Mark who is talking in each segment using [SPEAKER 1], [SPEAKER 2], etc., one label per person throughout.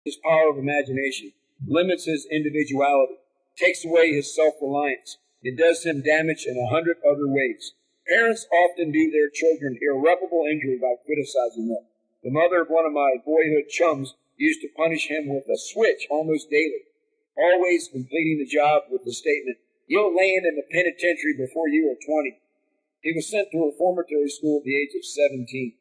[SPEAKER 1] his power of imagination, limits his individuality, takes away his self-reliance, and does him damage in 100 other ways. Parents often do their children irreparable injury by criticizing them. The mother of one of my boyhood chums used to punish him with a switch almost daily, always completing the job with the statement, "You'll land in the penitentiary before you are 20. He was sent to a reformatory school at the age of 17.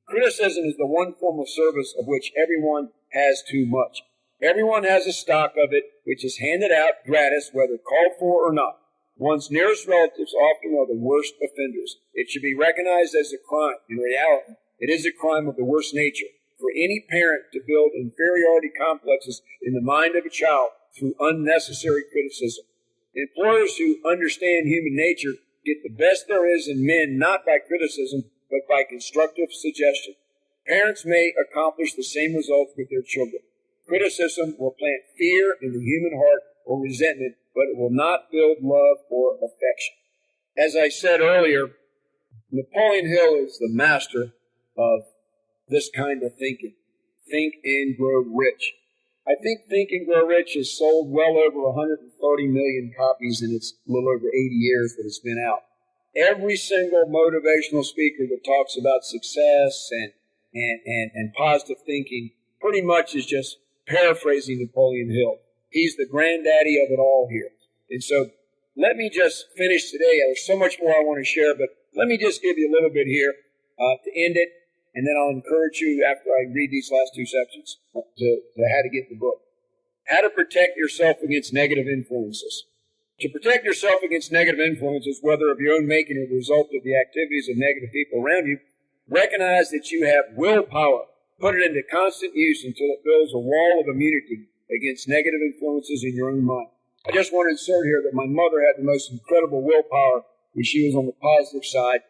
[SPEAKER 1] Criticism is the one form of service of which everyone has too much. Everyone has a stock of it, which is handed out gratis, whether called for or not. One's nearest relatives often are the worst offenders. It should be recognized as a crime. In reality, it is a crime of the worst nature for any parent to build inferiority complexes in the mind of a child through unnecessary criticism. Employers who understand human nature get the best there is in men not by criticism, but by constructive suggestion. Parents may accomplish the same results with their children. Criticism will plant fear in the human heart or resentment, but it will not build love or affection. As I said earlier, Napoleon Hill is the master of this kind of thinking. Think and grow rich. I think Think and Grow Rich has sold well over 130 million copies in its little over 80 years that it's been out. Every single motivational speaker that talks about success and positive thinking pretty much is just paraphrasing Napoleon Hill. He's the granddaddy of it all here. And so let me just finish today. There's so much more I want to share, but let me just give you a little bit here to end it, and then I'll encourage you after I read these last two sections to how to get the book. How to protect yourself against negative influences. To protect yourself against negative influences, whether of your own making or the result of the activities of negative people around you, recognize that you have willpower. Put it into constant use until it builds a wall of immunity against negative influences in your own mind. I just want to insert here that my mother had the most incredible willpower when she was on the positive side.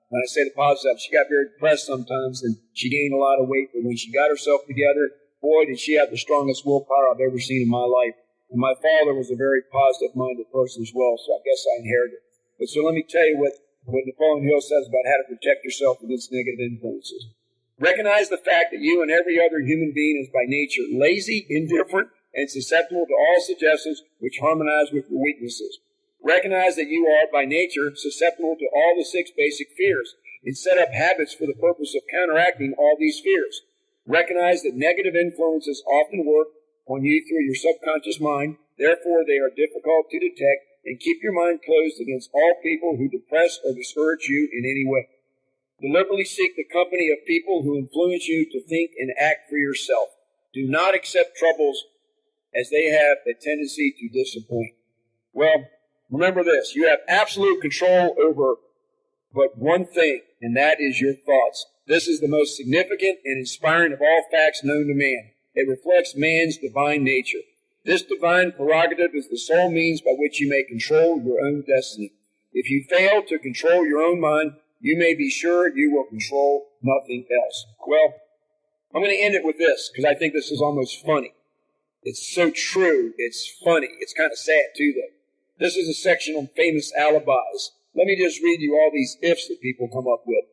[SPEAKER 1] When I say the positive side, she got very depressed sometimes and she gained a lot of weight, but when she got herself together, boy, did she have the strongest willpower I've ever seen in my life. And my father was a very positive-minded person as well, so I guess I inherited it. But so let me tell you what Napoleon Hill says about how to protect yourself against negative influences. Recognize the fact that you and every other human being is by nature lazy, indifferent, and susceptible to all suggestions which harmonize with your weaknesses. Recognize that you are by nature susceptible to all the 6 basic fears and set up habits for the purpose of counteracting all these fears. Recognize that negative influences often work on you through your subconscious mind. Therefore, they are difficult to detect, and keep your mind closed against all people who depress or discourage you in any way. Deliberately seek the company of people who influence you to think and act for yourself. Do not accept troubles as they have a tendency to disappoint. Well, remember this, you have absolute control over but one thing, and that is your thoughts. This is the most significant and inspiring of all facts known to man. It reflects man's divine nature. This divine prerogative is the sole means by which you may control your own destiny. If you fail to control your own mind, you may be sure you will control nothing else. Well, I'm going to end it with this, because I think this is almost funny. It's so true, it's funny. It's kind of sad, too, though. This is a section on famous alibis. Let me just read you all these ifs that people come up with.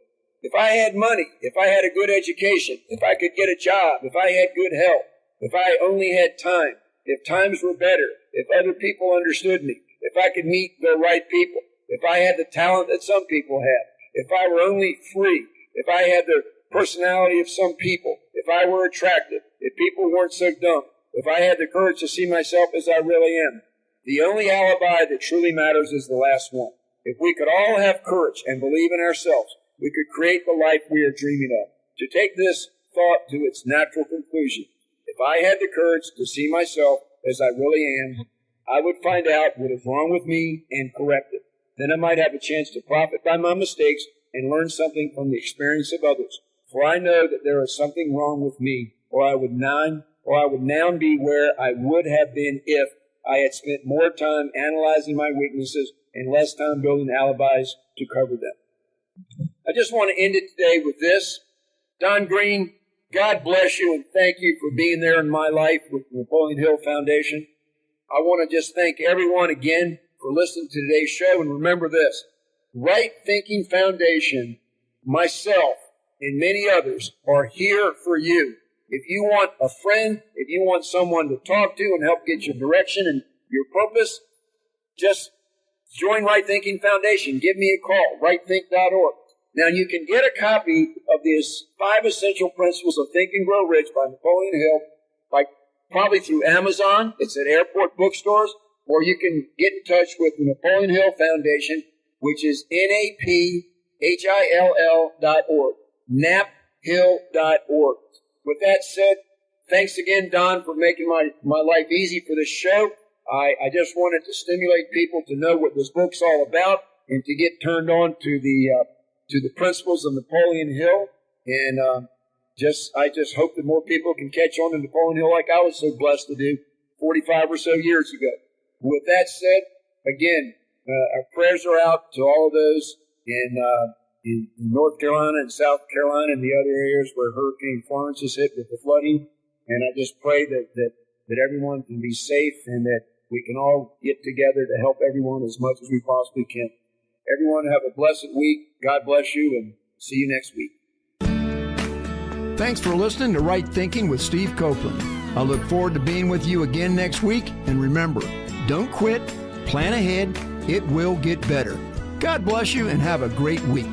[SPEAKER 1] If I had money, if I had a good education, if I could get a job, if I had good health, if I only had time, if times were better, if other people understood me, if I could meet the right people, if I had the talent that some people have, if I were only free, if I had the personality of some people, if I were attractive, if people weren't so dumb, if I had the courage to see myself as I really am. The only alibi that truly matters is the last one. If we could all have courage and believe in ourselves, we could create the life we are dreaming of. To take this thought to its natural conclusion, if I had the courage to see myself as I really am, I would find out what is wrong with me and correct it. Then I might have a chance to profit by my mistakes and learn something from the experience of others. For I know that there is something wrong with me, or I would now be where I would have been if I had spent more time analyzing my weaknesses and less time building alibis to cover them. I just want to end it today with this. Don Green, God bless you and thank you for being there in my life with the Napoleon Hill Foundation. I want to just thank everyone again for listening to today's show. And remember this, Right Thinking Foundation, myself, and many others are here for you. If you want a friend, if you want someone to talk to and help get your direction and your purpose, just join Right Thinking Foundation. Give me a call, rightthink.org. Now, you can get a copy of these 5 Essential Principles of Think and Grow Rich by Napoleon Hill probably through Amazon. It's at airport bookstores. Or you can get in touch with the Napoleon Hill Foundation, which is NAPHILL.org, naphill.org. With that said, thanks again, Don, for making my life easy for this show. I just wanted to stimulate people to know what this book's all about and to get turned on to the principles of Napoleon Hill. And I just hope that more people can catch on to Napoleon Hill like I was so blessed to do 45 or so years ago. With that said, again, our prayers are out to all of those in North Carolina and South Carolina and the other areas where Hurricane Florence has hit with the flooding. And I just pray that everyone can be safe and that we can all get together to help everyone as much as we possibly can. Everyone have a blessed week. God bless you, and see you next week.
[SPEAKER 2] Thanks for listening to Right Thinking with Steve Copeland. I look forward to being with you again next week. And remember, don't quit, plan ahead, it will get better. God bless you and have a great week.